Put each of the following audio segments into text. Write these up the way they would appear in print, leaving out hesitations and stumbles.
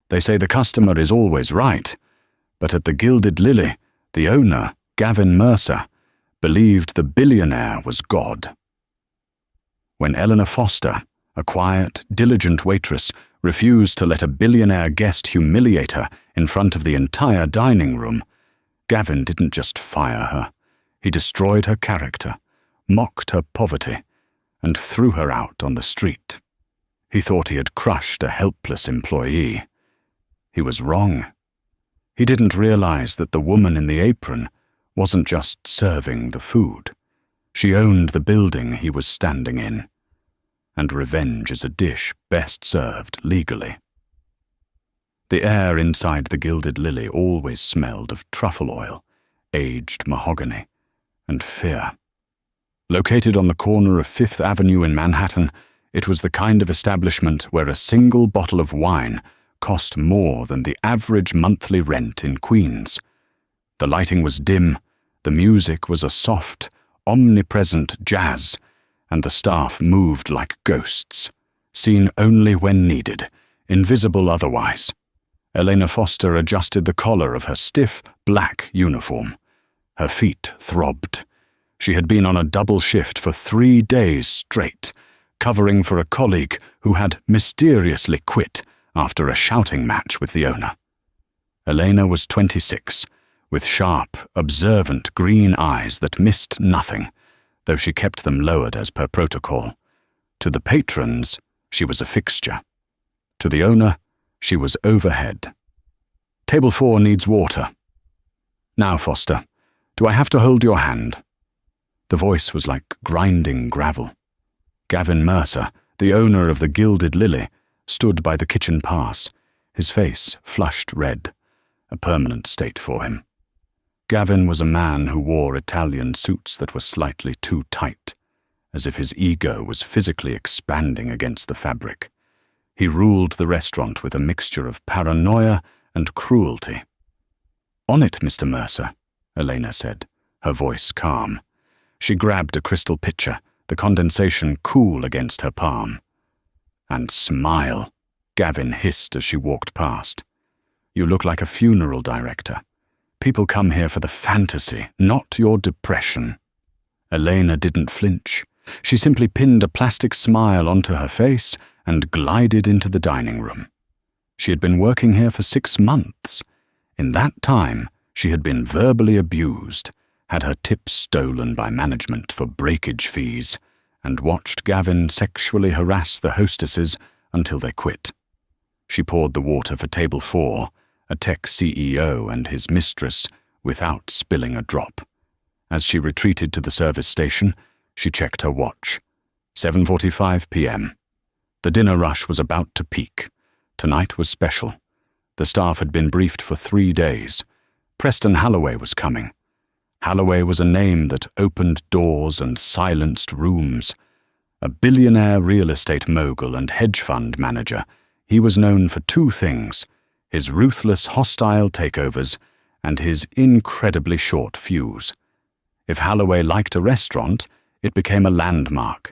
They say the customer is always right, but at the Gilded Lily, the owner, Gavin Mercer, believed the billionaire was God. When Eleanor Foster, a quiet, diligent waitress, refused to let a billionaire guest humiliate her in front of the entire dining room, Gavin didn't just fire her. He destroyed her character, mocked her poverty, and threw her out on the street. He thought he had crushed a helpless employee. He was wrong. He didn't realize that the woman in the apron wasn't just serving the food. She owned the building he was standing in. And revenge is a dish best served legally. The air inside the Gilded Lily always smelled of truffle oil, aged mahogany, and fear. Located on the corner of Fifth Avenue in Manhattan, it was the kind of establishment where a single bottle of wine cost more than the average monthly rent in Queens. The lighting was dim, the music was a soft, omnipresent jazz, and the staff moved like ghosts, seen only when needed, invisible otherwise. Elena Foster adjusted the collar of her stiff, black uniform. Her feet throbbed. She had been on a double shift for 3 days straight, covering for a colleague who had mysteriously quit after a shouting match with the owner. Elena was 26, with sharp, observant green eyes that missed nothing, though she kept them lowered as per protocol. To the patrons, she was a fixture. To the owner, she was overhead. "Table 4 needs water." "Now, Foster, do I have to hold your hand?" The voice was like grinding gravel. Gavin Mercer, the owner of the Gilded Lily, stood by the kitchen pass, his face flushed red, a permanent state for him. Gavin was a man who wore Italian suits that were slightly too tight, as if his ego was physically expanding against the fabric. He ruled the restaurant with a mixture of paranoia and cruelty. "On it, Mr. Mercer," Elena said, her voice calm. She grabbed a crystal pitcher, the condensation cool against her palm. "And smile," Gavin hissed as she walked past. "You look like a funeral director. People come here for the fantasy, not your depression." Elena didn't flinch. She simply pinned a plastic smile onto her face and glided into the dining room. She had been working here for 6 months. In that time, she had been verbally abused, had her tips stolen by management for breakage fees, and watched Gavin sexually harass the hostesses until they quit. She poured the water for table 4, a tech CEO and his mistress, without spilling a drop. As she retreated to the service station, she checked her watch. 7:45 p.m. The dinner rush was about to peak. Tonight was special. The staff had been briefed for 3 days. Preston Holloway was coming. Holloway was a name that opened doors and silenced rooms. A billionaire real estate mogul and hedge fund manager, he was known for 2 things: his ruthless, hostile takeovers and his incredibly short fuse. If Holloway liked a restaurant, it became a landmark.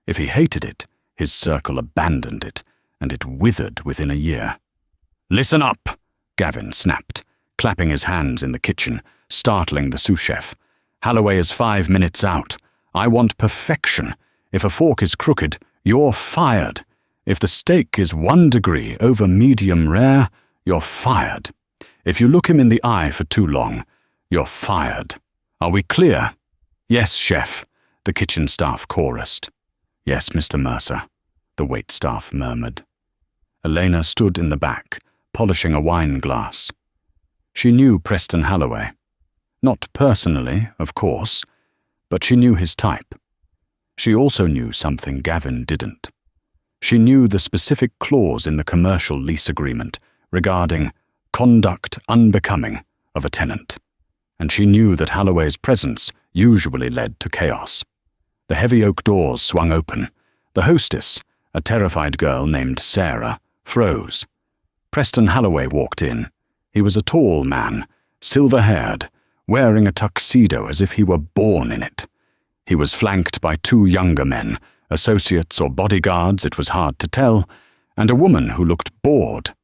If he hated it, his circle abandoned it, and it withered within a year. "Listen up," Gavin snapped, clapping his hands in the kitchen, startling the sous chef. "Holloway is 5 minutes out. I want perfection. If a fork is crooked, you're fired. If the steak is 1 degree over medium rare, you're fired. If you look him in the eye for too long, you're fired. Are we clear?" "Yes, chef," the kitchen staff chorused. "Yes, Mr. Mercer," the waitstaff murmured. Elena stood in the back, polishing a wine glass. She knew Preston Holloway. Not personally, of course, but she knew his type. She also knew something Gavin didn't. She knew the specific clause in the commercial lease agreement regarding conduct unbecoming of a tenant, and she knew that Holloway's presence usually led to chaos. The heavy oak doors swung open. The hostess, a terrified girl named Sarah, froze. Preston Holloway walked in. He was a tall man, silver-haired, wearing a tuxedo as if he were born in it. He was flanked by 2 younger men, associates or bodyguards, it was hard to tell, and a woman who looked bored.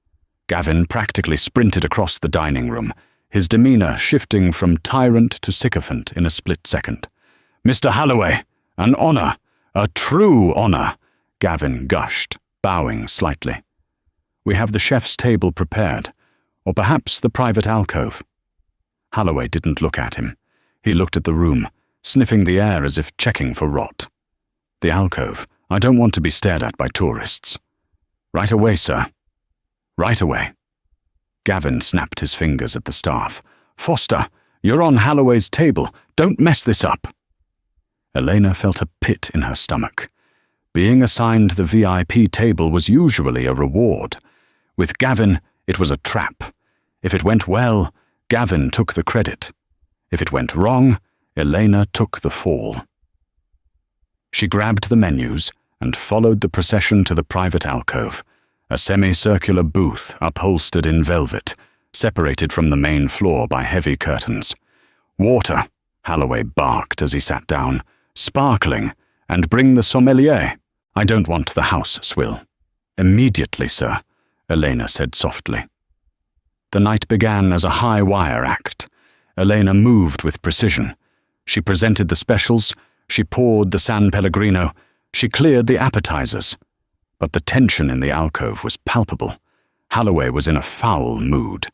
Gavin practically sprinted across the dining room, his demeanor shifting from tyrant to sycophant in a split second. "Mr. Holloway, an honor, a true honor," Gavin gushed, bowing slightly. "We have the chef's table prepared, or perhaps the private alcove." Holloway didn't look at him. He looked at the room, sniffing the air as if checking for rot. "The alcove. I don't want to be stared at by tourists." "Right away, sir." "Right away." Gavin snapped his fingers at the staff. "Foster, you're on Holloway's table. Don't mess this up." Elena felt a pit in her stomach. Being assigned the VIP table was usually a reward. With Gavin, it was a trap. If it went well, Gavin took the credit. If it went wrong, Elena took the fall. She grabbed the menus and followed the procession to the private alcove, a semicircular booth upholstered in velvet, separated from the main floor by heavy curtains. "Water," Holloway barked as he sat down. "Sparkling, and bring the sommelier. I don't want the house swill." "Immediately, sir," Elena said softly. The night began as a high-wire act. Elena moved with precision. She presented the specials, she poured the San Pellegrino, she cleared the appetizers. But the tension in the alcove was palpable. Holloway was in a foul mood.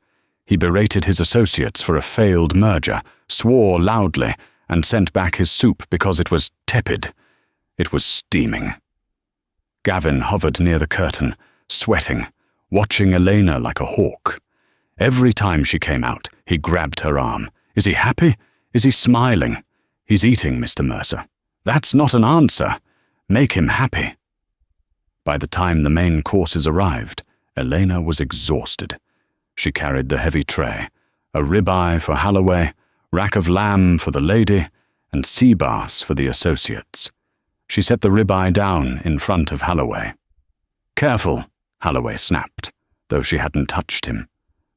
He berated his associates for a failed merger, swore loudly, and sent back his soup because it was tepid. It was steaming. Gavin hovered near the curtain, sweating, watching Elena like a hawk. Every time she came out, he grabbed her arm. "Is he happy? Is he smiling? He's eating, Mr. Mercer. That's not an answer. Make him happy." By the time the main courses arrived, Elena was exhausted. She carried the heavy tray, a ribeye for Holloway, rack of lamb for the lady, and sea bass for the associates. She set the ribeye down in front of Holloway. "Careful," Holloway snapped, though she hadn't touched him.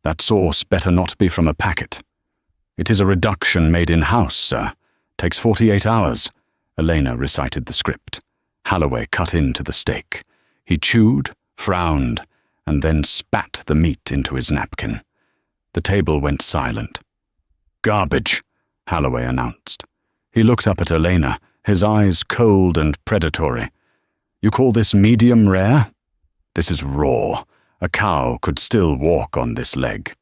"That sauce better not be from a packet." "It is a reduction made in-house, sir. Takes 48 hours. Elena recited the script. Holloway cut into the steak. He chewed, frowned, and then spat the meat into his napkin. The table went silent. "Garbage," Holloway announced. He looked up at Elena, his eyes cold and predatory. "You call this medium rare? This is raw. A cow could still walk on this leg."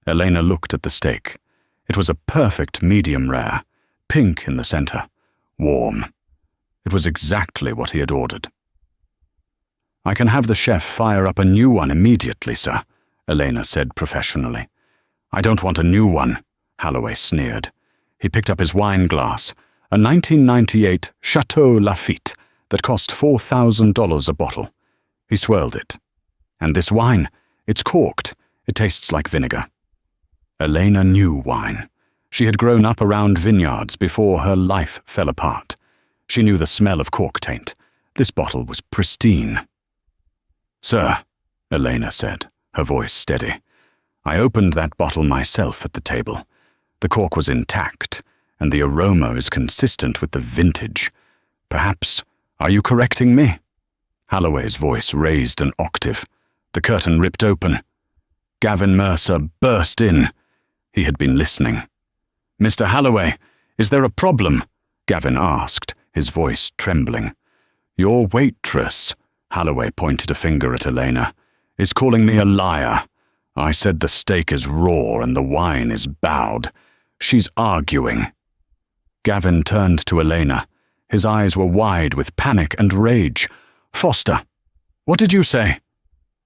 Elena looked at the steak. It was a perfect medium rare, pink in the center, warm. It was exactly what he had ordered. "I can have the chef fire up a new one immediately, sir," Elena said professionally. "I don't want a new one," Holloway sneered. He picked up his wine glass, a 1998 Chateau Lafite that cost $4,000 a bottle. He swirled it. "And this wine, it's corked. It tastes like vinegar." Elena knew wine. She had grown up around vineyards before her life fell apart. She knew the smell of cork taint. This bottle was pristine. "Sir," Elena said, her voice steady, "I opened that bottle myself at the table. The cork was intact, and the aroma is consistent with the vintage. Perhaps, are you correcting me?" Holloway's voice raised an octave. The curtain ripped open. Gavin Mercer burst in. He had been listening. "Mr. Holloway, is there a problem?" Gavin asked, his voice trembling. "Your waitress," Holloway pointed a finger at Elena, "is calling me a liar. I said the steak is raw and the wine is bowed. She's arguing." Gavin turned to Elena. His eyes were wide with panic and rage. "Foster, what did you say?"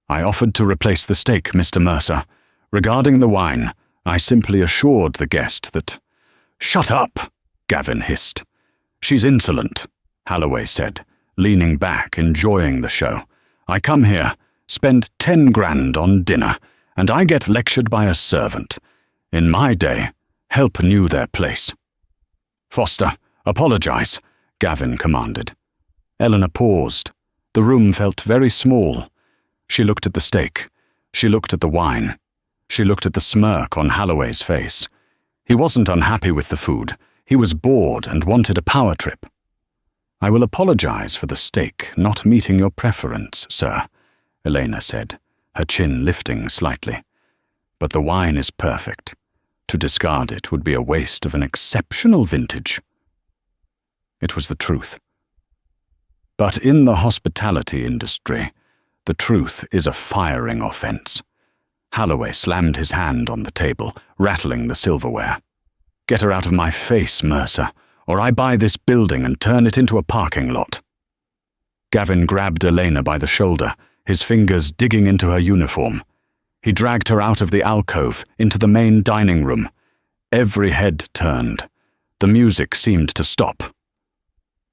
"I offered to replace the steak, Mr. Mercer. Regarding the wine, I simply assured the guest that—" "Shut up," Gavin hissed. "She's insolent," Holloway said, leaning back, enjoying the show. "I come here, spend 10 grand on dinner, and I get lectured by a servant. In my day, help knew their place." "Foster, apologize," Gavin commanded. Eleanor paused. The room felt very small. She looked at the steak. She looked at the wine. She looked at the smirk on Holloway's face. He wasn't unhappy with the food. He was bored and wanted a power trip. "I will apologize for the steak not meeting your preference, sir," Elena said, her chin lifting slightly. "But the wine is perfect. To discard it would be a waste of an exceptional vintage." It was the truth. But in the hospitality industry, the truth is a firing offense. Holloway slammed his hand on the table, rattling the silverware. "Get her out of my face, Mercer, or I buy this building and turn it into a parking lot." Gavin grabbed Elena by the shoulder, his fingers digging into her uniform. He dragged her out of the alcove into the main dining room. Every head turned. The music seemed to stop.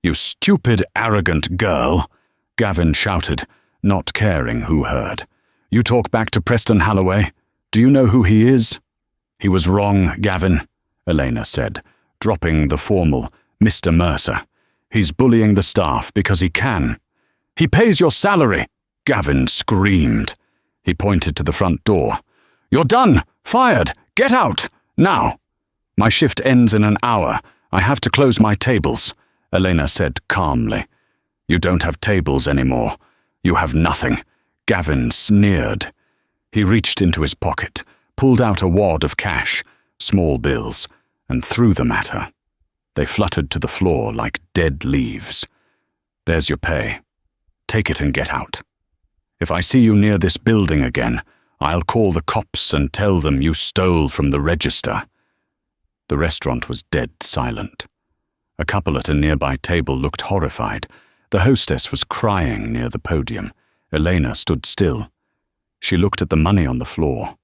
"You stupid, arrogant girl," Gavin shouted, not caring who heard. "You talk back to Preston Holloway. Do you know who he is?" "He was wrong, Gavin," Elena said, dropping the formal "Mr. Mercer. "He's bullying the staff because he can." "He pays your salary," Gavin screamed. He pointed to the front door. "You're done! Fired! Get out! Now!" "My shift ends in an hour. I have to close my tables," Elena said calmly. "You don't have tables anymore. You have nothing," Gavin sneered. He reached into his pocket, pulled out a wad of cash, small bills, and threw them at her. They fluttered to the floor like dead leaves. "There's your pay. Take it and get out. If I see you near this building again, I'll call the cops and tell them you stole from the register." The restaurant was dead silent. A couple at a nearby table looked horrified. The hostess was crying near the podium. Elena stood still. She looked at the money on the floor.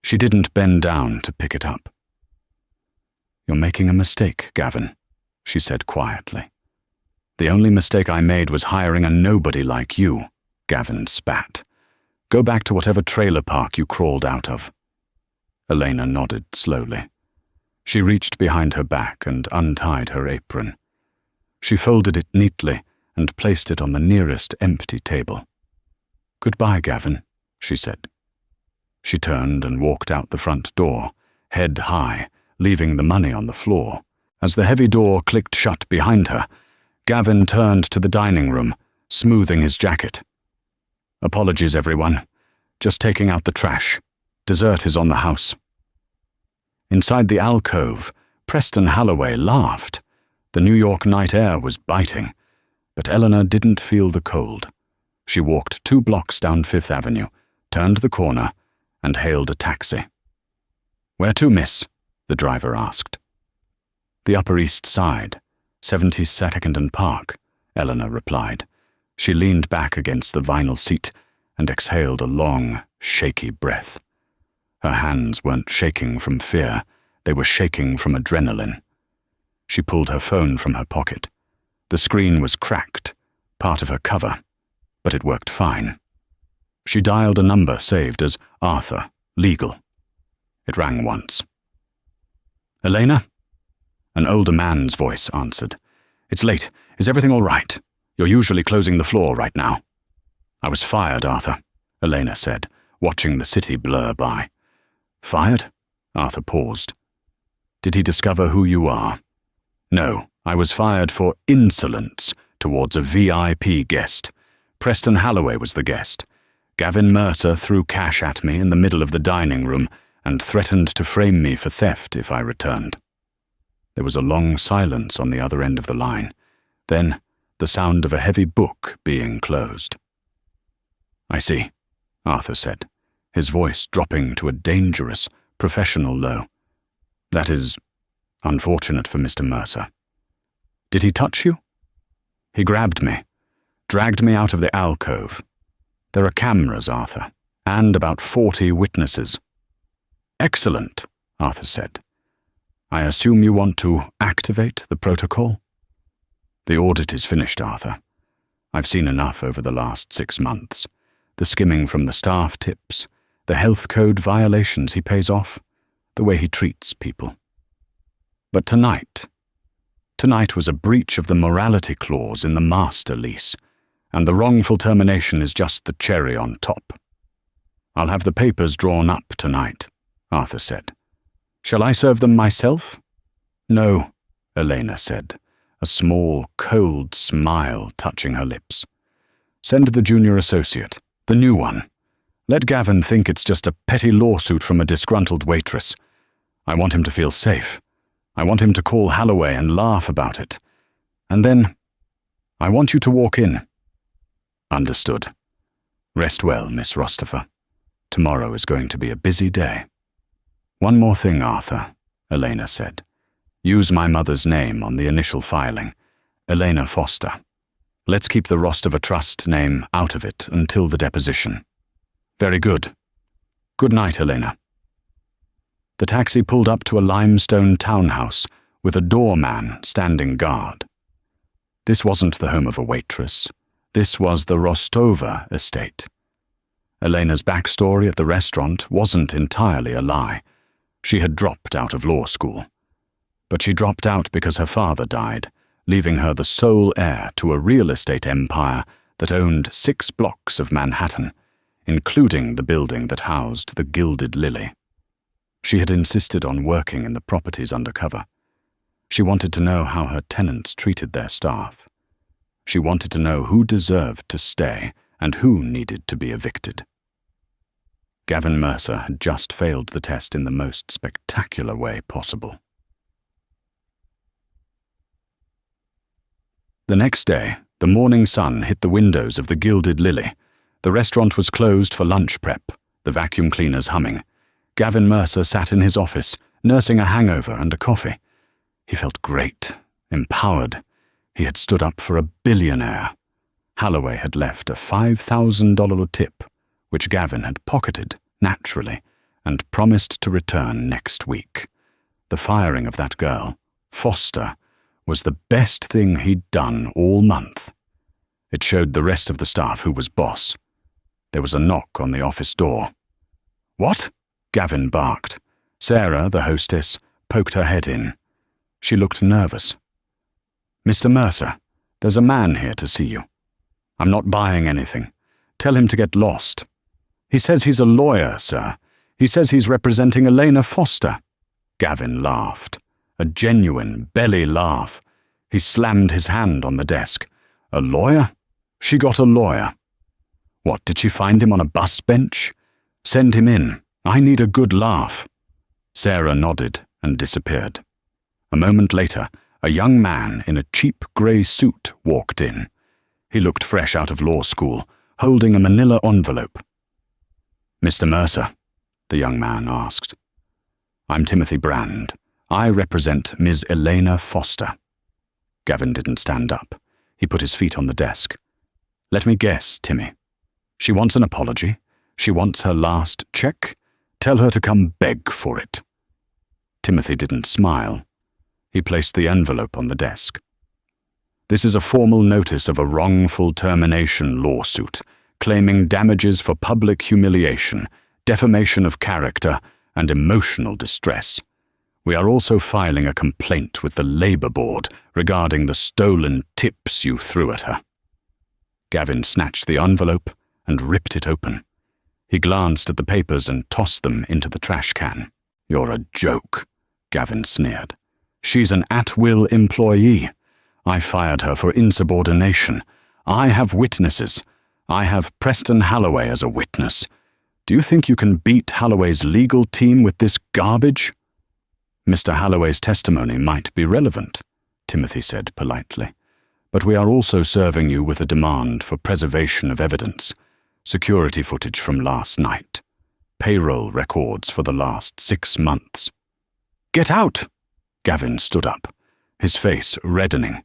She didn't bend down to pick it up. "You're making a mistake, Gavin," she said quietly. "The only mistake I made was hiring a nobody like you," Gavin spat. "Go back to whatever trailer park you crawled out of." Elena nodded slowly. She reached behind her back and untied her apron. She folded it neatly and placed it on the nearest empty table. "Goodbye, Gavin," she said. She turned and walked out the front door, head high, leaving the money on the floor. As the heavy door clicked shut behind her, Gavin turned to the dining room, smoothing his jacket. "Apologies, everyone. Just taking out the trash. Dessert is on the house." Inside the alcove, Preston Holloway laughed. The New York night air was biting, but Eleanor didn't feel the cold. She walked 2 blocks down Fifth Avenue, turned the corner, and hailed a taxi. "Where to, miss?" the driver asked. "The Upper East Side, 72nd and Park," Eleanor replied. She leaned back against the vinyl seat and exhaled a long, shaky breath. Her hands weren't shaking from fear, they were shaking from adrenaline. She pulled her phone from her pocket. The screen was cracked, part of her cover, but it worked fine. She dialed a number saved as Arthur, legal. It rang once. "Elena?" An older man's voice answered. "It's late. Is everything all right? You're usually closing the floor right now." "I was fired, Arthur," Elena said, watching the city blur by. "Fired?" Arthur paused. "Did he discover who you are?" "No, I was fired for insolence towards a VIP guest. Preston Holloway was the guest. Gavin Mercer threw cash at me in the middle of the dining room and threatened to frame me for theft if I returned." There was a long silence on the other end of the line. Then the sound of a heavy book being closed. "I see," Arthur said, his voice dropping to a dangerous, professional low. "That is unfortunate for Mr. Mercer. Did he touch you?" "He grabbed me, dragged me out of the alcove. There are cameras, Arthur, and about 40 witnesses." "Excellent," Arthur said. "I assume you want to activate the protocol?" "The audit is finished, Arthur. I've seen enough over the last 6 months. The skimming from the staff tips, the health code violations he pays off, the way he treats people. But tonight was a breach of the morality clause in the master lease, and the wrongful termination is just the cherry on top." "I'll have the papers drawn up tonight," Arthur said. "Shall I serve them myself?" "No," Elena said, a small, cold smile touching her lips. "Send the junior associate, the new one. Let Gavin think it's just a petty lawsuit from a disgruntled waitress. I want him to feel safe. I want him to call Holloway and laugh about it. And then, I want you to walk in." "Understood. Rest well, Miss Rostifer. Tomorrow is going to be a busy day." "One more thing, Arthur," Elena said. "Use my mother's name on the initial filing, Elena Foster. Let's keep the Rostifer Trust name out of it until the deposition." "Very good. Good night, Elena." The taxi pulled up to a limestone townhouse with a doorman standing guard. This wasn't the home of a waitress. This was the Rostova estate. Elena's backstory at the restaurant wasn't entirely a lie. She had dropped out of law school. But she dropped out because her father died, leaving her the sole heir to a real estate empire that owned 6 blocks of Manhattan, including the building that housed the Gilded Lily. She had insisted on working in the properties undercover. She wanted to know how her tenants treated their staff. She wanted to know who deserved to stay and who needed to be evicted. Gavin Mercer had just failed the test in the most spectacular way possible. The next day, the morning sun hit the windows of the Gilded Lily. The restaurant was closed for lunch prep, the vacuum cleaners humming. Gavin Mercer sat in his office, nursing a hangover and a coffee. He felt great, empowered. He had stood up for a billionaire. Holloway had left a $5,000 tip, which Gavin had pocketed, naturally, and promised to return next week. The firing of that girl, Foster, was the best thing he'd done all month. It showed the rest of the staff who was boss. There was a knock on the office door. "What?" Gavin barked. Sarah, the hostess, poked her head in. She looked nervous. "Mr. Mercer, there's a man here to see you. I'm not buying anything. Tell him to get lost. He says he's a lawyer, sir. He says he's representing Elena Foster." Gavin laughed. A genuine belly laugh. He slammed his hand on the desk. "A lawyer? She got a lawyer. What, did she find him on a bus bench? Send him in. I need a good laugh." Sarah nodded and disappeared. A moment later, a young man in a cheap grey suit walked in. He looked fresh out of law school, holding a manila envelope. "Mr. Mercer?" the young man asked. "I'm Timothy Brand. I represent Ms. Elena Foster." Gavin didn't stand up. He put his feet on the desk. "Let me guess, Timmy. She wants an apology. She wants her last check. Tell her to come beg for it." Timothy didn't smile. He placed the envelope on the desk. "This is a formal notice of a wrongful termination lawsuit, claiming damages for public humiliation, defamation of character, and emotional distress. We are also filing a complaint with the Labour Board regarding the stolen tips you threw at her." Gavin snatched the envelope and ripped it open. He glanced at the papers and tossed them into the trash can. "You're a joke," Gavin sneered. "She's an at-will employee. I fired her for insubordination. I have witnesses. I have Preston Holloway as a witness. Do you think you can beat Holloway's legal team with this garbage?" "Mr. Holloway's testimony might be relevant," Timothy said politely. "But we are also serving you with a demand for preservation of evidence. Security footage from last night. Payroll records for the last 6 months." "Get out!" Gavin stood up, his face reddening.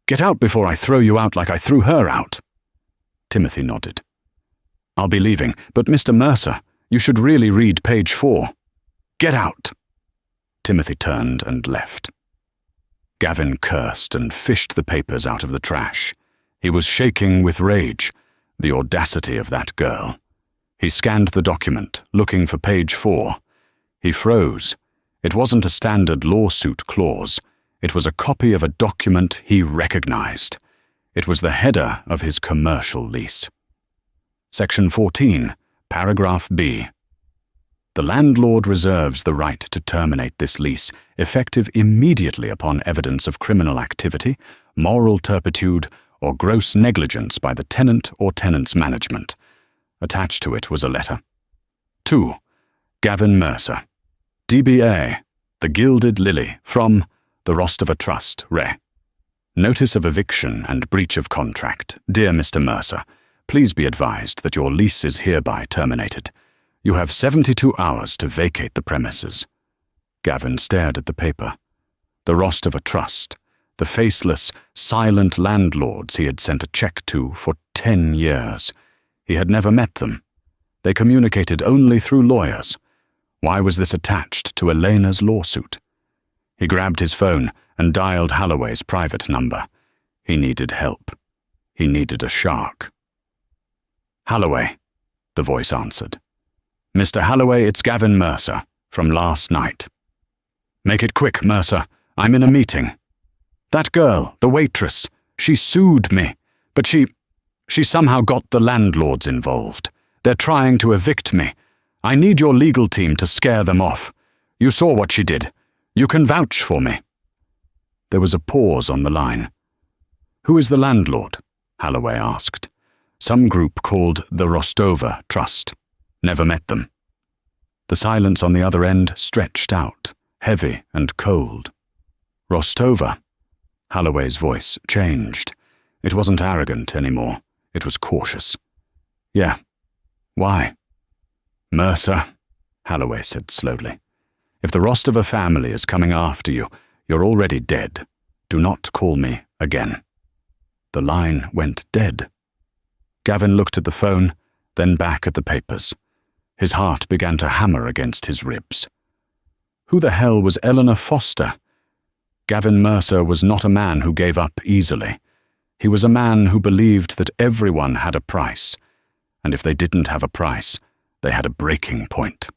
"Get out before I throw you out like I threw her out." Timothy nodded. "I'll be leaving, but Mr. Mercer, you should really read page 4. Get out!" Timothy turned and left. Gavin cursed and fished the papers out of the trash. He was shaking with rage. The audacity of that girl. He scanned the document, looking for page 4. He froze. It wasn't a standard lawsuit clause. It was a copy of a document he recognized. It was the header of his commercial lease. Section 14, paragraph B. The landlord reserves the right to terminate this lease, effective immediately upon evidence of criminal activity, moral turpitude, or gross negligence by the tenant or tenant's management. Attached to it was a letter. To Gavin Mercer. DBA, The Gilded Lily, from the Rostova Trust, Re. Notice of eviction and breach of contract. Dear Mr. Mercer, please be advised that your lease is hereby terminated. You have 72 hours to vacate the premises. Gavin stared at the paper. The Rostova Trust, the faceless, silent landlords he had sent a check to for 10 years. He had never met them. They communicated only through lawyers. Why was this attached to Elena's lawsuit? He grabbed his phone and dialed Holloway's private number. He needed help. He needed a shark. Holloway, the voice answered. Mr. Holloway, it's Gavin Mercer, from last night. Make it quick, Mercer. I'm in a meeting. That girl, the waitress, she sued me, but she somehow got the landlords involved. They're trying to evict me. I need your legal team to scare them off. You saw what she did. You can vouch for me. There was a pause on the line. Who is the landlord? Holloway asked. Some group called the Rostova Trust. Never met them. The silence on the other end stretched out, heavy and cold. Rostova. Holloway's voice changed. It wasn't arrogant anymore. It was cautious. Yeah. Why? Mercer, Holloway said slowly. If the Rostova family is coming after you, you're already dead. Do not call me again. The line went dead. Gavin looked at the phone, then back at the papers. His heart began to hammer against his ribs. Who the hell was Eleanor Foster? Gavin Mercer was not a man who gave up easily. He was a man who believed that everyone had a price, and if they didn't have a price, they had a breaking point.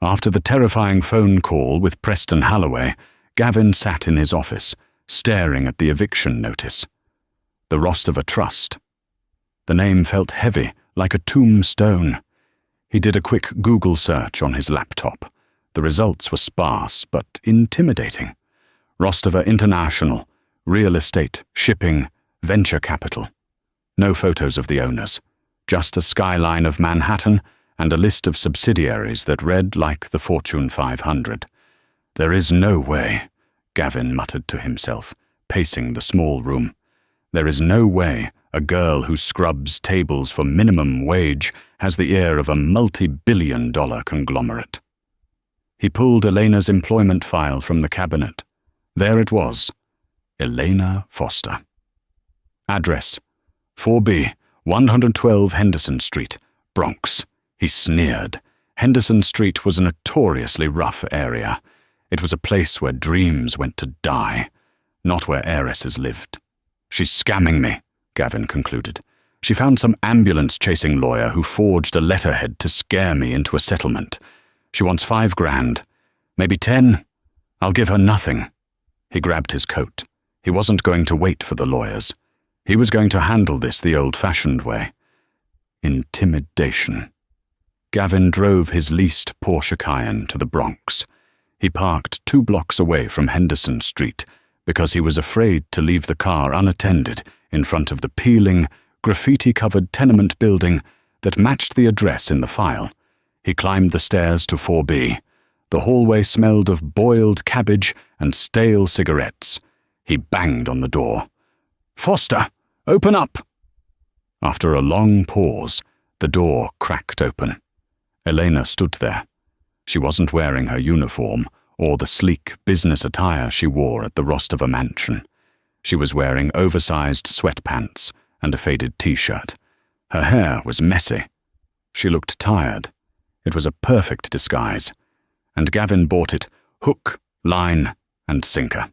After the terrifying phone call with Preston Holloway, Gavin sat in his office, staring at the eviction notice. The Rostova Trust. The name felt heavy, like a tombstone. He did a quick Google search on his laptop. The results were sparse, but intimidating. Rostova International, real estate, shipping, venture capital. No photos of the owners, just a skyline of Manhattan and a list of subsidiaries that read like the Fortune 500. There is no way, Gavin muttered to himself, pacing the small room. There is no way a girl who scrubs tables for minimum wage has the ear of a multi-billion-dollar conglomerate. He pulled Elena's employment file from the cabinet. There it was. Elena Foster. Address: 4B, 112 Henderson Street, Bronx. He sneered. Henderson Street was a notoriously rough area. It was a place where dreams went to die, not where heiresses lived. She's scamming me, Gavin concluded. She found some ambulance-chasing lawyer who forged a letterhead to scare me into a settlement. She wants $5 grand. Maybe 10. I'll give her nothing. He grabbed his coat. He wasn't going to wait for the lawyers. He was going to handle this the old-fashioned way. Intimidation. Gavin drove his leased Porsche Cayenne to the Bronx. He parked 2 blocks away from Henderson Street because he was afraid to leave the car unattended in front of the peeling, graffiti-covered tenement building that matched the address in the file. He climbed the stairs to 4B. The hallway smelled of boiled cabbage and stale cigarettes. He banged on the door. "Foster, open up!" After a long pause, the door cracked open. Elena stood there. She wasn't wearing her uniform or the sleek business attire she wore at the Rostova mansion. She was wearing oversized sweatpants and a faded t-shirt. Her hair was messy. She looked tired. It was a perfect disguise, and Gavin bought it hook, line, and sinker.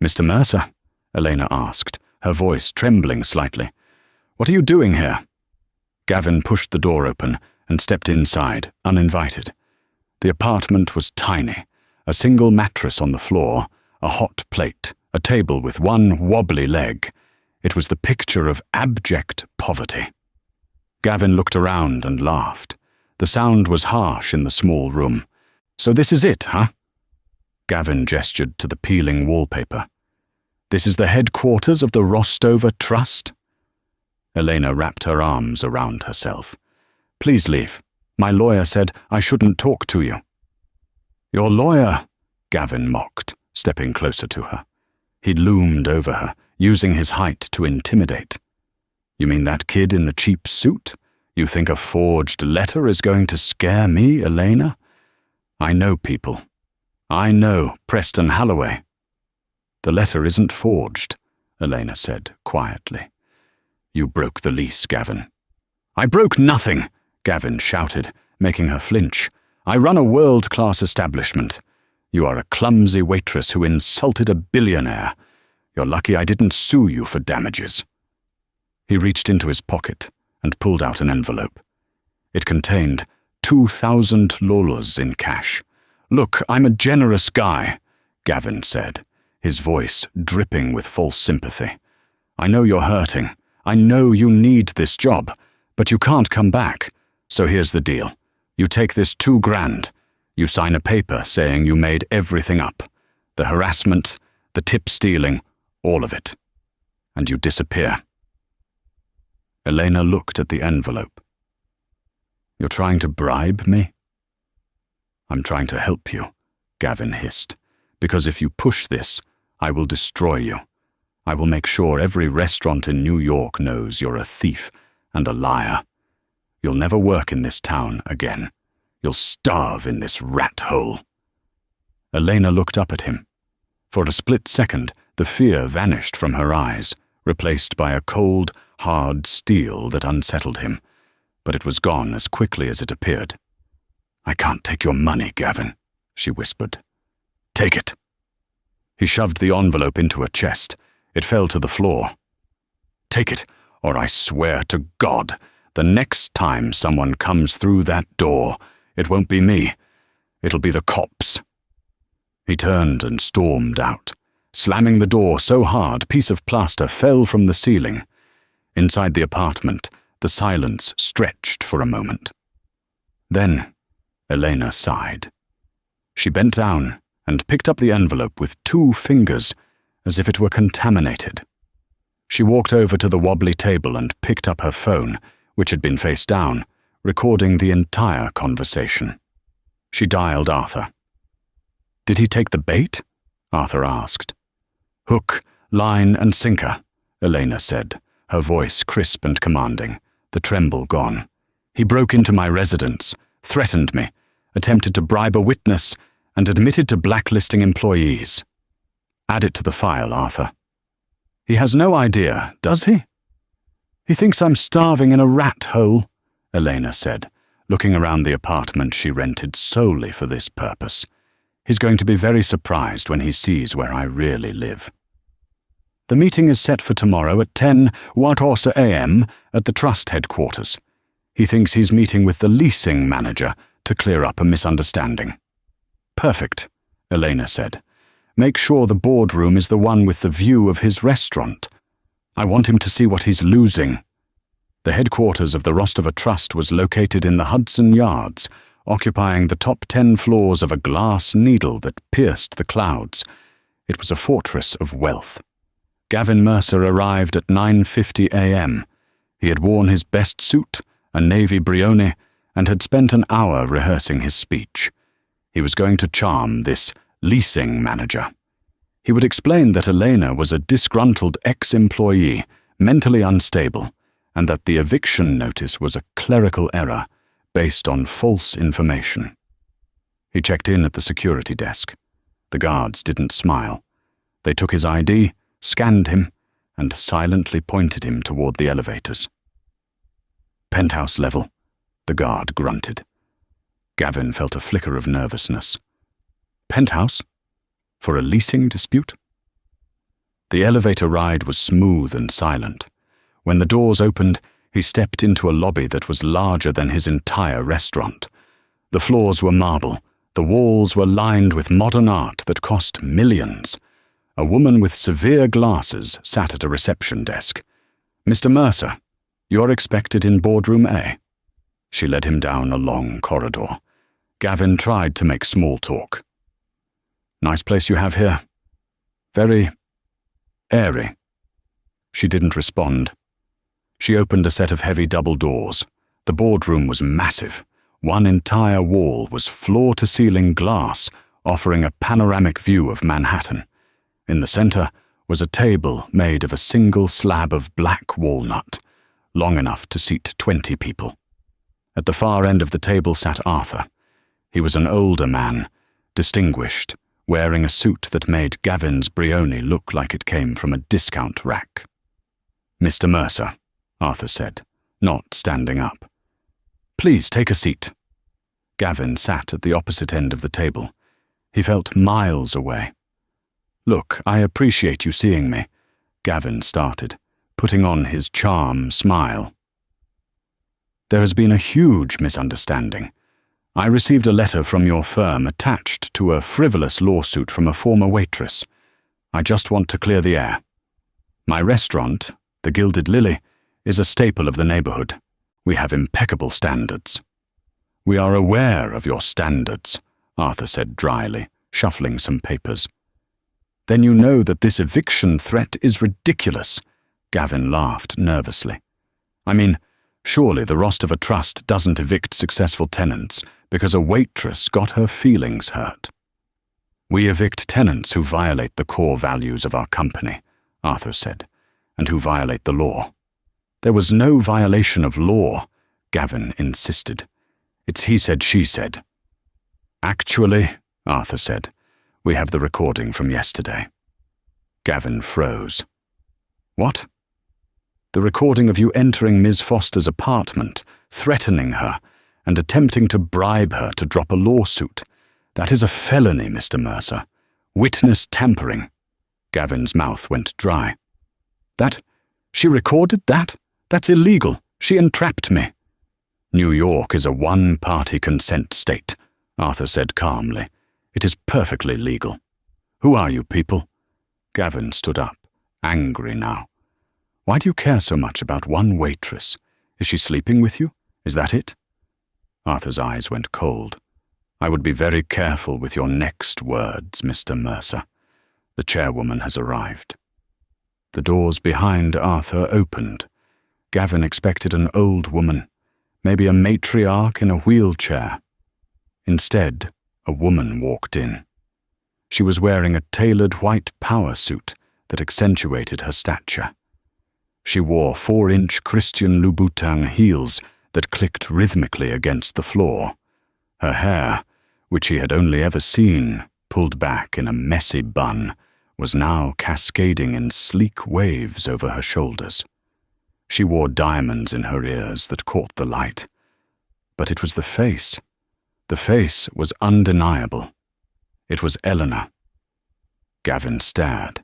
"Mr. Mercer?" Elena asked, her voice trembling slightly. "What are you doing here?" Gavin pushed the door open and stepped inside, uninvited. The apartment was tiny, a single mattress on the floor, a hot plate, a table with one wobbly leg. It was the picture of abject poverty. Gavin looked around and laughed. The sound was harsh in the small room. "So this is it, huh?" Gavin gestured to the peeling wallpaper. "This is the headquarters of the Rostova Trust?" Elena wrapped her arms around herself. "Please leave. My lawyer said I shouldn't talk to you." "Your lawyer?" Gavin mocked, stepping closer to her. He loomed over her, using his height to intimidate. "You mean that kid in the cheap suit? You think a forged letter is going to scare me, Elena? I know people. I know Preston Holloway." "The letter isn't forged," Elena said quietly. "You broke the lease, Gavin." "I broke nothing," Gavin shouted, making her flinch. "I run a world-class establishment. You are a clumsy waitress who insulted a billionaire. You're lucky I didn't sue you for damages." He reached into his pocket and pulled out an envelope. It contained 2,000 lolas in cash. "Look, I'm a generous guy," Gavin said, his voice dripping with false sympathy. "I know you're hurting. I know you need this job, but you can't come back. So here's the deal. You take this $2,000. You sign a paper saying you made everything up. The harassment, the tip stealing, all of it. And you disappear." Elena looked at the envelope. "You're trying to bribe me?" "I'm trying to help you," Gavin hissed. "Because if you push this, I will destroy you. I will make sure every restaurant in New York knows you're a thief and a liar. You'll never work in this town again. You'll starve in this rat hole." Elena looked up at him. For a split second, the fear vanished from her eyes, replaced by a cold, hard steel that unsettled him. But it was gone as quickly as it appeared. "I can't take your money, Gavin," she whispered. "Take it." He shoved the envelope into her chest. It fell to the floor. "Take it, or I swear to God, the next time someone comes through that door, it won't be me. It'll be the cops." He turned and stormed out, slamming the door so hard a piece of plaster fell from the ceiling. Inside the apartment, the silence stretched for a moment. Then, Elena sighed. She bent down and picked up the envelope with 2 fingers, as if it were contaminated. She walked over to the wobbly table and picked up her phone, which had been face down, recording the entire conversation. She dialed Arthur. "Did he take the bait?" Arthur asked. "Hook, line, and sinker," Elena said, her voice crisp and commanding, the tremble gone. "He broke into my residence, threatened me, attempted to bribe a witness, and admitted to blacklisting employees. Add it to the file, Arthur." "He has no idea, does he?" "He thinks I'm starving in a rat hole," Elena said, looking around the apartment she rented solely for this purpose. "He's going to be very surprised when he sees where I really live." "The meeting is set for tomorrow at 10 a.m. at the trust headquarters. He thinks he's meeting with the leasing manager to clear up a misunderstanding." "Perfect," Elena said. "Make sure the boardroom is the one with the view of his restaurant. I want him to see what he's losing." The headquarters of the Rostova Trust was located in the Hudson Yards, occupying the top 10 floors of a glass needle that pierced the clouds. It was a fortress of wealth. Gavin Mercer arrived at 9:50 a.m. He had worn his best suit, a navy brioni, and had spent an hour rehearsing his speech. He was going to charm this leasing manager. He would explain that Elena was a disgruntled ex-employee, mentally unstable, and that the eviction notice was a clerical error based on false information. He checked in at the security desk. The guards didn't smile. They took his ID, scanned him, and silently pointed him toward the elevators. "Penthouse level," the guard grunted. Gavin felt a flicker of nervousness. "Penthouse? For a leasing dispute?" The elevator ride was smooth and silent. When the doors opened, he stepped into a lobby that was larger than his entire restaurant. The floors were marble. The walls were lined with modern art that cost millions. A woman with severe glasses sat at a reception desk. "Mr. Mercer, you're expected in boardroom A." She led him down a long corridor. Gavin tried to make small talk. "Nice place you have here. Very airy." She didn't respond. She opened a set of heavy double doors. The boardroom was massive. One entire wall was floor-to-ceiling glass, offering a panoramic view of Manhattan. In the center was a table made of a single slab of black walnut, long enough to seat 20 people. At the far end of the table sat Arthur. He was an older man, distinguished, wearing a suit that made Gavin's Brioni look like it came from a discount rack. "Mr. Mercer," Arthur said, not standing up. "Please take a seat." Gavin sat at the opposite end of the table. He felt miles away. "Look, I appreciate you seeing me," Gavin started, putting on his charm smile. "There has been a huge misunderstanding. I received a letter from your firm attached to a frivolous lawsuit from a former waitress. I just want to clear the air. My restaurant, the Gilded Lily, is a staple of the neighborhood. We have impeccable standards." "We are aware of your standards," Arthur said dryly, shuffling some papers. "Then you know that this eviction threat is ridiculous," Gavin laughed nervously. "I mean, surely the Rostova Trust doesn't evict successful tenants because a waitress got her feelings hurt." "We evict tenants who violate the core values of our company," Arthur said, "and who violate the law." "There was no violation of law," Gavin insisted. "It's he said, she said." "Actually," Arthur said, "we have the recording from yesterday." Gavin froze. "What?" "The recording of you entering Ms. Foster's apartment, threatening her, and attempting to bribe her to drop a lawsuit. That is a felony, Mr. Mercer. Witness tampering." Gavin's mouth went dry. "That? She recorded that? That's illegal. She entrapped me." "New York is a one-party consent state," Arthur said calmly. "It is perfectly legal. Who are you people?" Gavin stood up, angry now. "Why do you care so much about one waitress? Is she sleeping with you? Is that it?" Arthur's eyes went cold. "I would be very careful with your next words, Mr. Mercer. The chairwoman has arrived." The doors behind Arthur opened. Gavin expected an old woman, maybe a matriarch in a wheelchair. Instead, a woman walked in. She was wearing a tailored white power suit that accentuated her stature. She wore 4-inch Christian Louboutin heels that clicked rhythmically against the floor. Her hair, which he had only ever seen pulled back in a messy bun, was now cascading in sleek waves over her shoulders. She wore diamonds in her ears that caught the light. But it was the face. The face was undeniable. It was Eleanor. Gavin stared.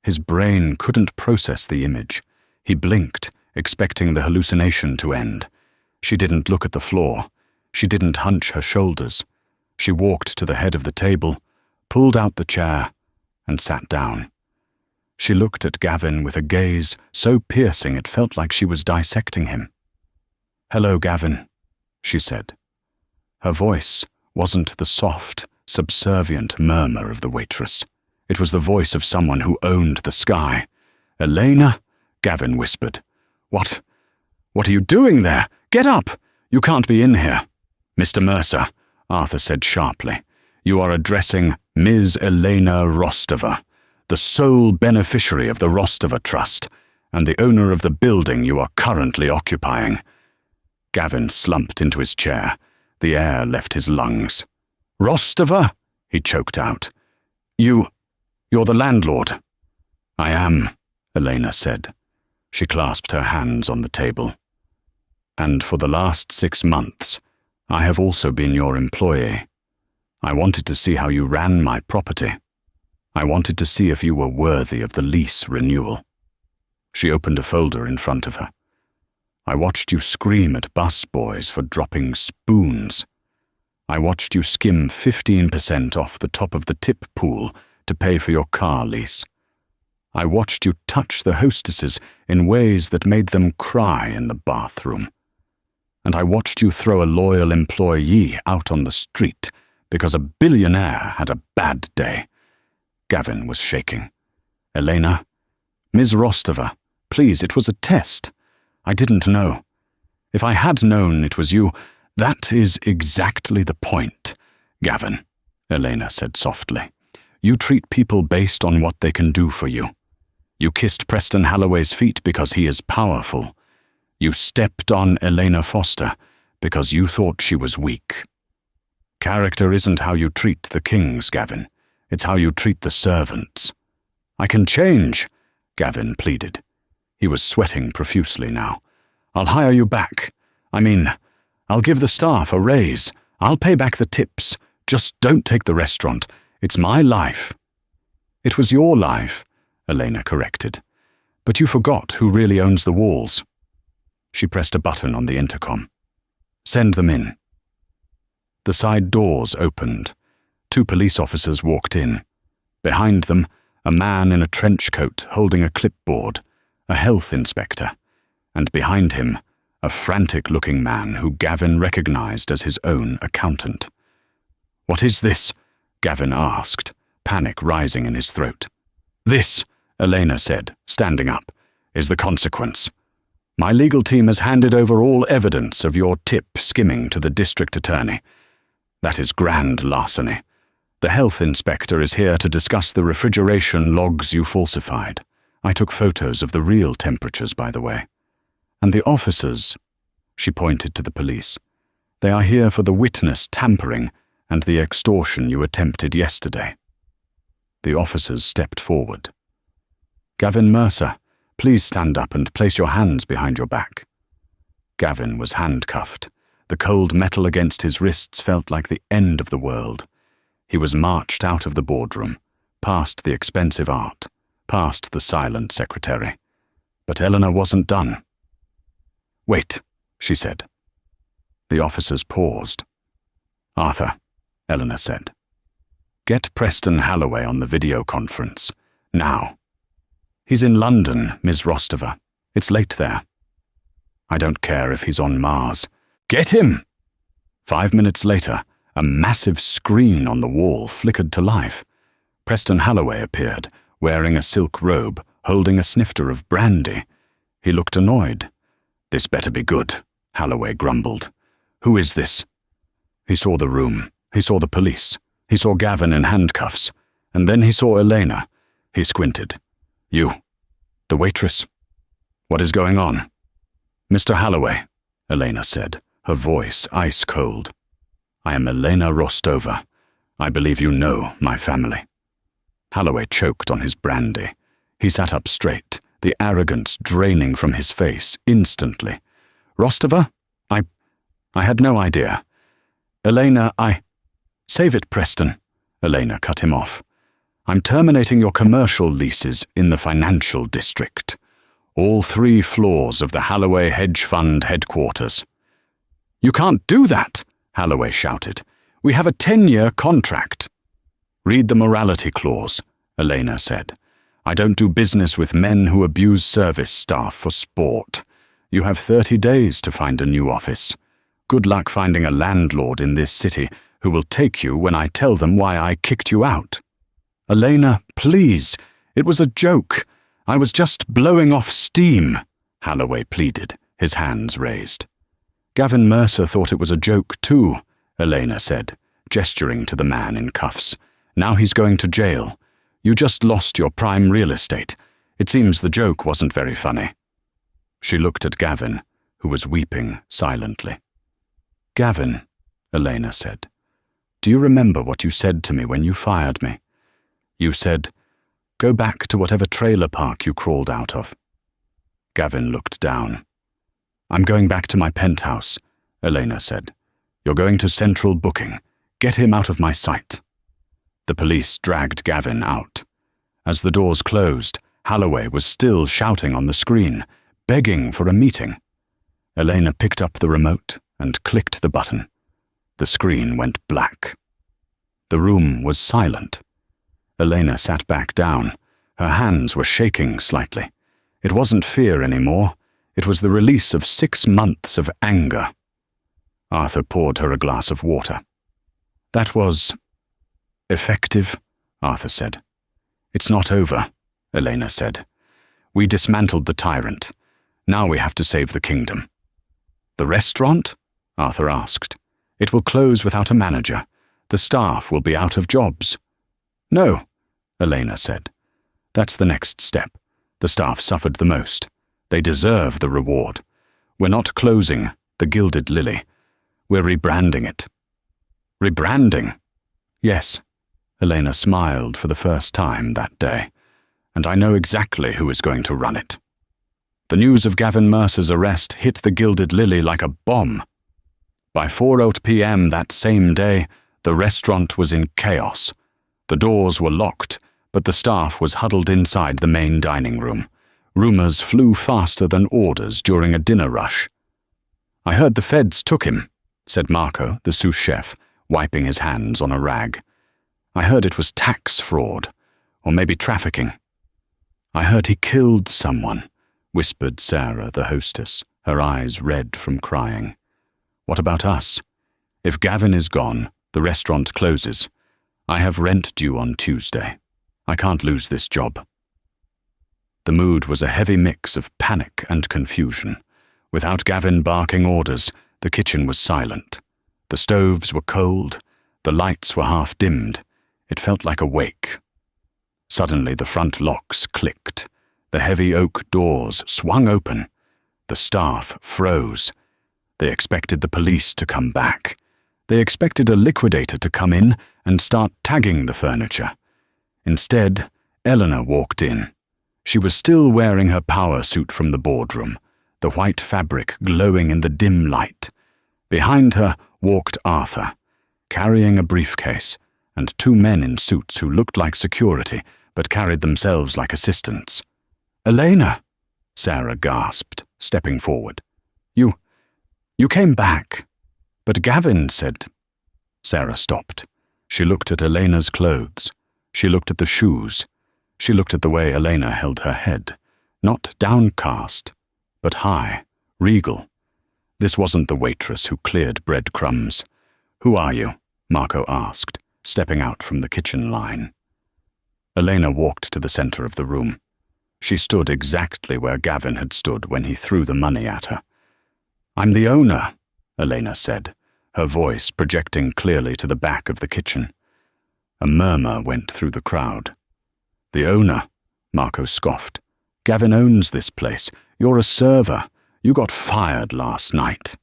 His brain couldn't process the image. He blinked, expecting the hallucination to end. She didn't look at the floor. She didn't hunch her shoulders. She walked to the head of the table, pulled out the chair, and sat down. She looked at Gavin with a gaze so piercing it felt like she was dissecting him. "Hello, Gavin," she said. Her voice wasn't the soft, subservient murmur of the waitress. It was the voice of someone who owned the sky. "Elena?" Gavin whispered. What are you doing there? Get up! You can't be in here." "Mr. Mercer," Arthur said sharply, "you are addressing Ms. Elena Rostova, the sole beneficiary of the Rostova Trust, and the owner of the building you are currently occupying." Gavin slumped into his chair. The air left his lungs. "Rostova?" he choked out. You're the landlord." "I am," Elena said. She clasped her hands on the table. "And for the last 6 months, I have also been your employee. I wanted to see how you ran my property. I wanted to see if you were worthy of the lease renewal." She opened a folder in front of her. "I watched you scream at busboys for dropping spoons. I watched you skim 15% off the top of the tip pool to pay for your car lease. I watched you touch the hostesses in ways that made them cry in the bathroom. And I watched you throw a loyal employee out on the street because a billionaire had a bad day." Gavin was shaking. "Elena, Ms. Rostova, please, it was a test. I didn't know. If I had known it was you, that is exactly the point, Gavin, Elena said softly. You treat people based on what they can do for you. You kissed Preston Holloway's feet because he is powerful. You stepped on Elena Foster because you thought she was weak. Character isn't how you treat the kings, Gavin. It's how you treat the servants. I can change, Gavin pleaded. He was sweating profusely now. I'll hire you back. I'll give the staff a raise. I'll pay back the tips. Just don't take the restaurant. It's my life. It was your life, Elena corrected. But you forgot who really owns the walls. She pressed a button on the intercom. Send them in. The side doors opened. 2 police officers walked in. Behind them, a man in a trench coat holding a clipboard, a health inspector, and behind him, a frantic-looking man who Gavin recognized as his own accountant. What is this? Gavin asked, panic rising in his throat. This, Elena said, standing up, is the consequence. My legal team has handed over all evidence of your tip skimming to the district attorney. That is grand larceny. The health inspector is here to discuss the refrigeration logs you falsified. I took photos of the real temperatures, by the way. And the officers, she pointed to the police, they are here for the witness tampering and the extortion you attempted yesterday. The officers stepped forward. Gavin Mercer, please stand up and place your hands behind your back. Gavin was handcuffed. The cold metal against his wrists felt like the end of the world. He was marched out of the boardroom, past the expensive art, past the silent secretary. But Eleanor wasn't done. Wait, she said. The officers paused. Arthur, Eleanor said. Get Preston Holloway on the video conference, now. He's in London, Ms. Rostova. It's late there. I don't care if he's on Mars. Get him! 5 minutes later, a massive screen on the wall flickered to life. Preston Holloway appeared, wearing a silk robe, holding a snifter of brandy. He looked annoyed. This better be good, Holloway grumbled. Who is this? He saw the room. He saw the police. He saw Gavin in handcuffs. And then he saw Elena. He squinted. You. The waitress. What is going on? Mr. Holloway, Elena said, her voice ice-cold. I am Elena Rostova. I believe you know my family. Holloway choked on his brandy. He sat up straight, the arrogance draining from his face instantly. Rostova? I had no idea. Elena, Save it, Preston, Elena cut him off. I'm terminating your commercial leases in the financial district. All 3 floors of the Holloway Hedge Fund headquarters. You can't do that, Holloway shouted. We have a 10-year contract. Read the morality clause, Elena said. I don't do business with men who abuse service staff for sport. You have 30 days to find a new office. Good luck finding a landlord in this city who will take you when I tell them why I kicked you out. Elena, please. It was a joke. I was just blowing off steam, Holloway pleaded, his hands raised. Gavin Mercer thought it was a joke too, Elena said, gesturing to the man in cuffs. Now he's going to jail. You just lost your prime real estate. It seems the joke wasn't very funny. She looked at Gavin, who was weeping silently. Gavin, Elena said, do you remember what you said to me when you fired me? You said, go back to whatever trailer park you crawled out of. Gavin looked down. I'm going back to my penthouse, Elena said. You're going to central booking. Get him out of my sight. The police dragged Gavin out. As the doors closed, Holloway was still shouting on the screen, begging for a meeting. Elena picked up the remote and clicked the button. The screen went black. The room was silent. Elena sat back down. Her hands were shaking slightly. It wasn't fear anymore. It was the release of 6 months of anger. Arthur poured her a glass of water. That was effective, Arthur said. It's not over, Elena said. We dismantled the tyrant. Now we have to save the kingdom." "The restaurant?" Arthur asked. "It will close without a manager. The staff will be out of jobs." "No," Elena said. "That's the next step. The staff suffered the most. They deserve the reward. We're not closing the Gilded Lily. We're rebranding it." "Rebranding?" "Yes." Elena smiled for the first time that day. "And I know exactly who is going to run it." The news of Gavin Mercer's arrest hit the Gilded Lily like a bomb. By 4:00 p.m. that same day, the restaurant was in chaos. The doors were locked, but the staff was huddled inside the main dining room. Rumors flew faster than orders during a dinner rush. "I heard the feds took him," said Marco, the sous chef, wiping his hands on a rag. "I heard it was tax fraud, or maybe trafficking." "I heard he killed someone," whispered Sarah, the hostess, her eyes red from crying. "What about us? If Gavin is gone, the restaurant closes. I have rent due on Tuesday. I can't lose this job." The mood was a heavy mix of panic and confusion. Without Gavin barking orders, the kitchen was silent. The stoves were cold, the lights were half-dimmed. It felt like a wake. Suddenly the front locks clicked. The heavy oak doors swung open. The staff froze. They expected the police to come back. They expected a liquidator to come in and start tagging the furniture. Instead, Eleanor walked in. She was still wearing her power suit from the boardroom, the white fabric glowing in the dim light. Behind her walked Arthur, carrying a briefcase, and two men in suits who looked like security but carried themselves like assistants. "Elena," Sarah gasped, stepping forward. You came back." "But Gavin said—" Sarah stopped. She looked at Elena's clothes. She looked at the shoes. She looked at the way Elena held her head, not downcast, but high, regal. This wasn't the waitress who cleared breadcrumbs. "Who are you?" Marco asked, stepping out from the kitchen line. Elena walked to the center of the room. She stood exactly where Gavin had stood when he threw the money at her. "I'm the owner," Elena said, her voice projecting clearly to the back of the kitchen. A murmur went through the crowd. "The owner?" Marco scoffed. "Gavin owns this place. You're a server. You got fired last night."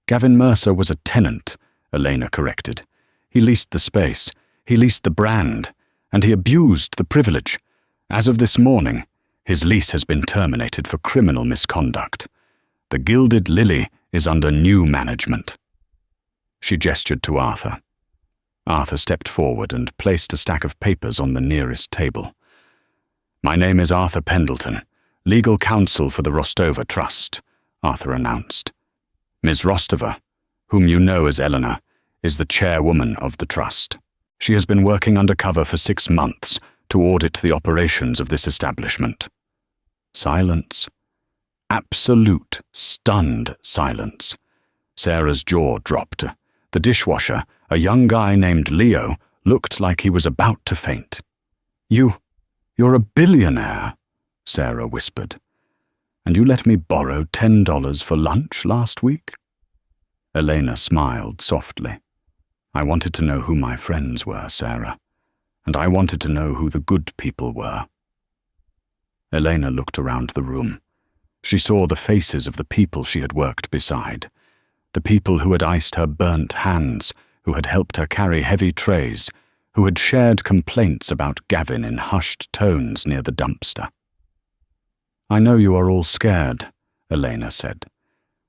"Gavin Mercer was a tenant," Elena corrected. "He leased the space. He leased the brand. And he abused the privilege. As of this morning, his lease has been terminated for criminal misconduct. The Gilded Lily is under new management." She gestured to Arthur. Arthur stepped forward and placed a stack of papers on the nearest table. "My name is Arthur Pendleton, legal counsel for the Rostova Trust," Arthur announced. "Ms. Rostova, whom you know as Eleanor, is the chairwoman of the trust. She has been working undercover for 6 months to audit the operations of this establishment." Silence. Absolute, stunned silence. Sarah's jaw dropped. The dishwasher, a young guy named Leo, looked like he was about to faint. You're a billionaire," Sarah whispered. "And you let me borrow $10 for lunch last week?" Elena smiled softly. "I wanted to know who my friends were, Sarah, and I wanted to know who the good people were." Elena looked around the room. She saw the faces of the people she had worked beside, the people who had iced her burnt hands, who had helped her carry heavy trays, who had shared complaints about Gavin in hushed tones near the dumpster. "I know you are all scared," Elena said.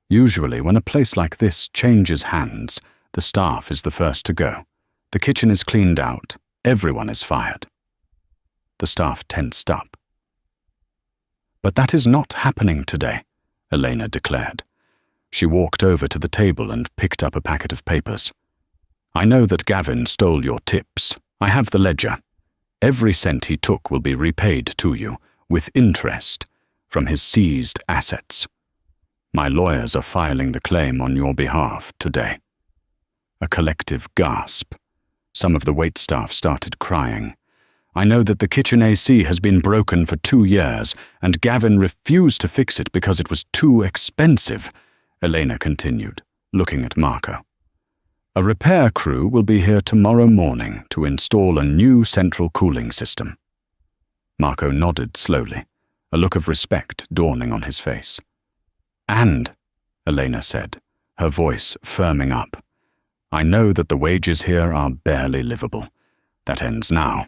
"Usually when a place like this changes hands, the staff is the first to go. The kitchen is cleaned out. Everyone is fired." The staff tensed up. "But that is not happening today," Elena declared. She walked over to the table and picked up a packet of papers. "I know that Gavin stole your tips. I have the ledger. Every cent he took will be repaid to you, with interest, from his seized assets. My lawyers are filing the claim on your behalf today." A collective gasp. Some of the waitstaff started crying. I know that the kitchen AC has been broken for 2 years, and Gavin refused to fix it because it was too expensive, Elena continued, looking at Marco. A repair crew will be here tomorrow morning to install a new central cooling system. Marco nodded slowly, a look of respect dawning on his face. And, Elena said, her voice firming up, I know that the wages here are barely livable. That ends now.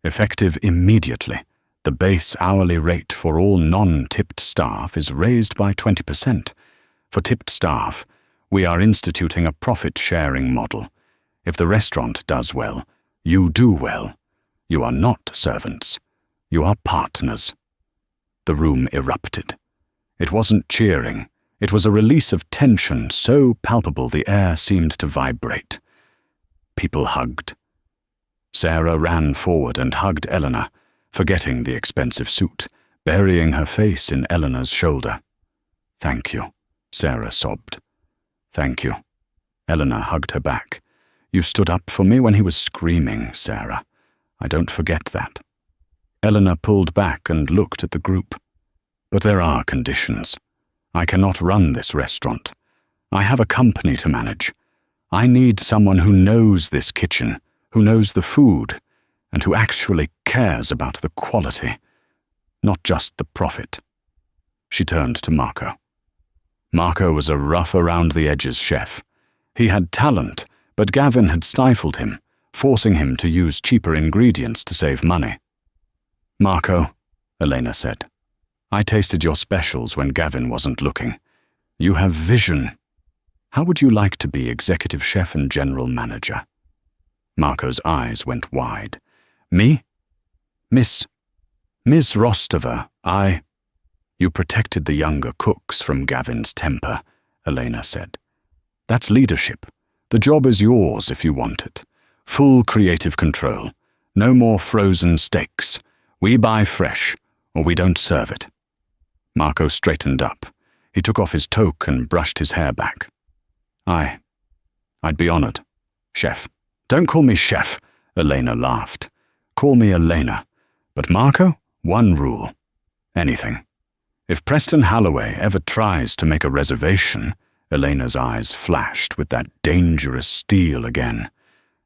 Effective immediately, the base hourly rate for all non-tipped staff is raised by 20%. For tipped staff, we are instituting a profit-sharing model. If the restaurant does well, you do well. You are not servants. You are partners. The room erupted. It wasn't cheering. It was a release of tension so palpable the air seemed to vibrate. People hugged. Sarah ran forward and hugged Eleanor, forgetting the expensive suit, burying her face in Eleanor's shoulder. Thank you, Sarah sobbed. Thank you. Eleanor hugged her back. You stood up for me when he was screaming, Sarah. I don't forget that. Eleanor pulled back and looked at the group. But there are conditions. I cannot run this restaurant. I have a company to manage. I need someone who knows this kitchen, who knows the food, and who actually cares about the quality, not just the profit. She turned to Marco. Marco was a rough-around-the-edges chef. He had talent, but Gavin had stifled him, forcing him to use cheaper ingredients to save money. Marco, Elena said, I tasted your specials when Gavin wasn't looking. You have vision. How would you like to be executive chef and general manager? Marco's eyes went wide. Me? Miss Rostova, You protected the younger cooks from Gavin's temper, Elena said. That's leadership. The job is yours if you want it. Full creative control. No more frozen steaks. We buy fresh, or we don't serve it. Marco straightened up. He took off his toque and brushed his hair back. I'd be honored. Chef. Don't call me chef, Elena laughed. Call me Elena. But Marco, one rule. Anything. If Preston Halloway ever tries to make a reservation, Elena's eyes flashed with that dangerous steel again.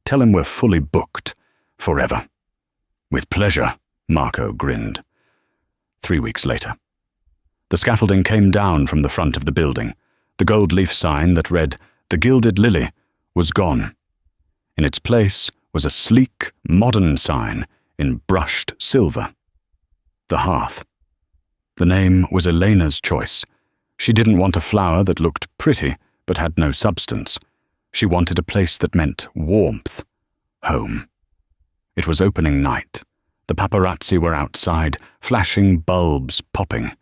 Tell him we're fully booked. Forever. With pleasure, Marco grinned. 3 weeks later. The scaffolding came down from the front of the building. The gold leaf sign that read, The Gilded Lily, was gone. In its place was a sleek, modern sign in brushed silver. The Hearth. The name was Elena's choice. She didn't want a flower that looked pretty but had no substance. She wanted a place that meant warmth, home. It was opening night. The paparazzi were outside, flashing bulbs popping.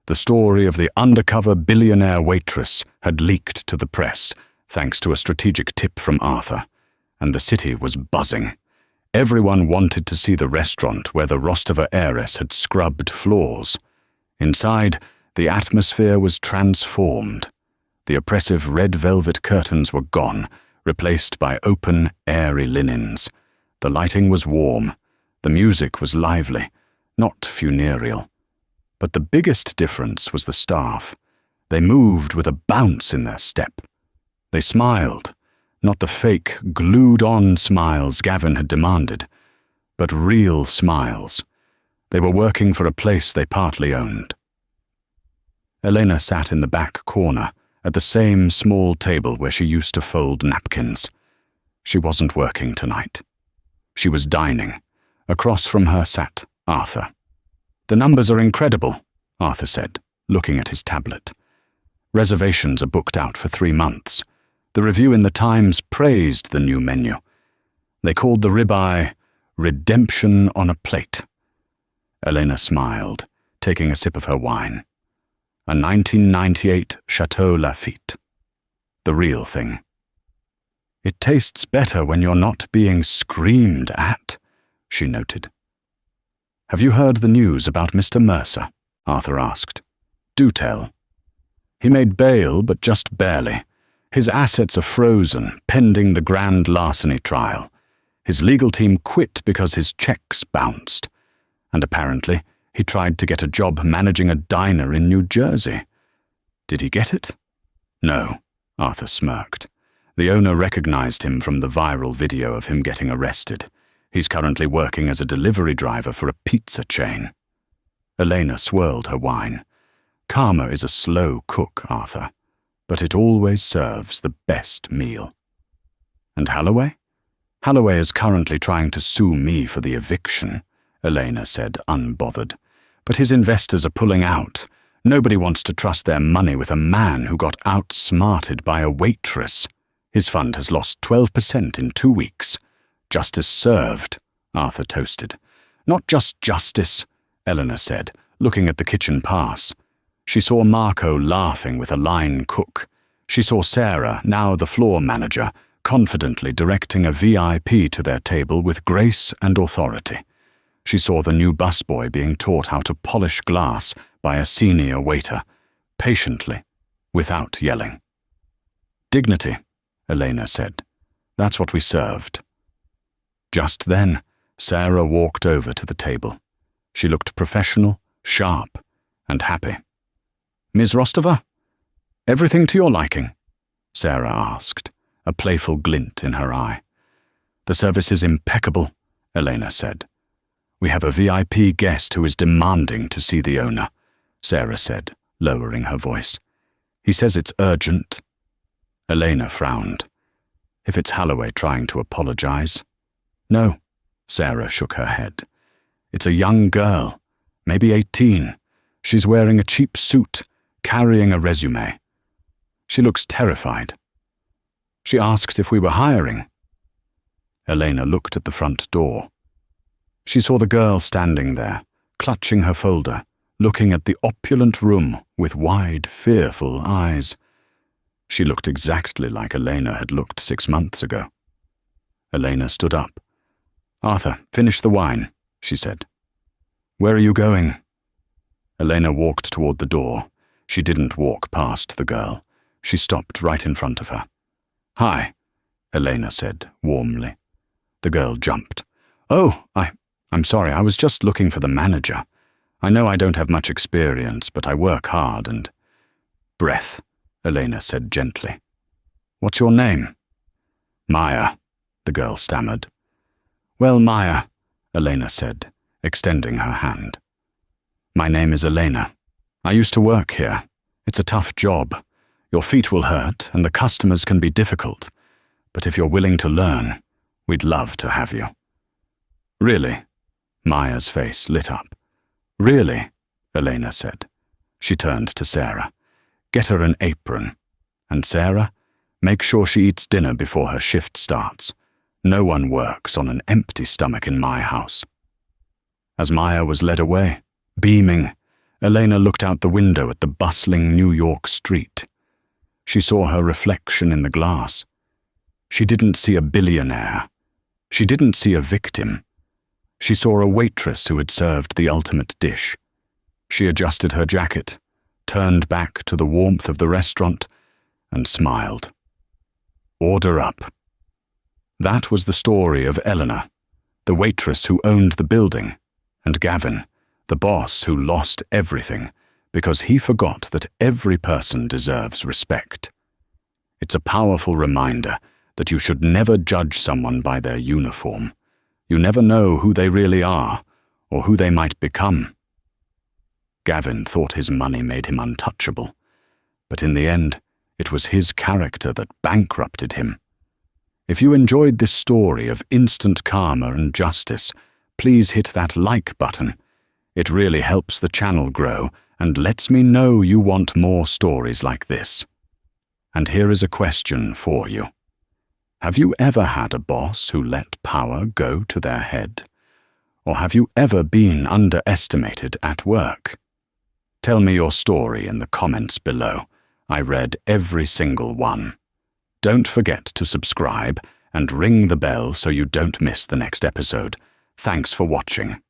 The story of the undercover billionaire waitress had leaked to the press, thanks to a strategic tip from Arthur, and the city was buzzing. Everyone wanted to see the restaurant where the Rostova heiress had scrubbed floors. Inside, the atmosphere was transformed. The oppressive red velvet curtains were gone, replaced by open, airy linens. The lighting was warm. The music was lively, not funereal. But the biggest difference was the staff. They moved with a bounce in their step. They smiled, not the fake, glued-on smiles Gavin had demanded, but real smiles. They were working for a place they partly owned. Elena sat in the back corner, at the same small table where she used to fold napkins. She wasn't working tonight. She was dining. Across from her sat Arthur. The numbers are incredible, Arthur said, looking at his tablet. Reservations are booked out for 3 months. The review in the Times praised the new menu. They called the ribeye redemption on a plate. Elena smiled, taking a sip of her wine. A 1998 Chateau Lafite. The real thing. It tastes better when you're not being screamed at, she noted. Have you heard the news about Mr. Mercer? Arthur asked. Do tell. He made bail, but just barely. His assets are frozen, pending the grand larceny trial. His legal team quit because his checks bounced. And apparently, he tried to get a job managing a diner in New Jersey. Did he get it? No, Arthur smirked. The owner recognized him from the viral video of him getting arrested. He's currently working as a delivery driver for a pizza chain. Elena swirled her wine. Karma is a slow cook, Arthur, but it always serves the best meal. And Holloway? Holloway is currently trying to sue me for the eviction, Elena said, unbothered. But his investors are pulling out. Nobody wants to trust their money with a man who got outsmarted by a waitress. His fund has lost 12% in 2 weeks. Justice served, Arthur toasted. Not just justice, Eleanor said, looking at the kitchen pass. She saw Marco laughing with a line cook. She saw Sarah, now the floor manager, confidently directing a VIP to their table with grace and authority. She saw the new busboy being taught how to polish glass by a senior waiter, patiently, without yelling. Dignity, Elena said. That's what we served. Just then, Sarah walked over to the table. She looked professional, sharp, and happy. Ms. Rostova? Everything to your liking? Sarah asked, a playful glint in her eye. The service is impeccable, Elena said. We have a VIP guest who is demanding to see the owner, Sarah said, lowering her voice. He says it's urgent. Elena frowned. If it's Holloway trying to apologize. No, Sarah shook her head. It's a young girl, maybe 18. She's wearing a cheap suit, carrying a resume. She looks terrified. She asked if we were hiring. Elena looked at the front door. She saw the girl standing there, clutching her folder, looking at the opulent room with wide, fearful eyes. She looked exactly like Elena had looked 6 months ago. Elena stood up. Arthur, finish the wine, she said. Where are you going? Elena walked toward the door. She didn't walk past the girl. She stopped right in front of her. Hi, Elena said warmly. The girl jumped. Oh, I'm sorry, I was just looking for the manager. I know I don't have much experience, but I work hard and... Breath, Elena said gently. What's your name? Maya, the girl stammered. Well, Maya, Elena said, extending her hand. My name is Elena. I used to work here. It's a tough job. Your feet will hurt and the customers can be difficult. But if you're willing to learn, we'd love to have you. Really? Maya's face lit up. Really? Elena said. She turned to Sarah. Get her an apron. And Sarah, make sure she eats dinner before her shift starts. No one works on an empty stomach in my house. As Maya was led away, beaming, Elena looked out the window at the bustling New York street. She saw her reflection in the glass. She didn't see a billionaire. She didn't see a victim. She saw a waitress who had served the ultimate dish. She adjusted her jacket, turned back to the warmth of the restaurant, and smiled. Order up. That was the story of Eleanor, the waitress who owned the building, and Gavin, the boss who lost everything because he forgot that every person deserves respect. It's a powerful reminder that you should never judge someone by their uniform. You never know who they really are, or who they might become. Gavin thought his money made him untouchable, but in the end, it was his character that bankrupted him. If you enjoyed this story of instant karma and justice, please hit that like button. It really helps the channel grow and lets me know you want more stories like this. And here is a question for you. Have you ever had a boss who let power go to their head? Or have you ever been underestimated at work? Tell me your story in the comments below. I read every single one. Don't forget to subscribe and ring the bell so you don't miss the next episode. Thanks for watching.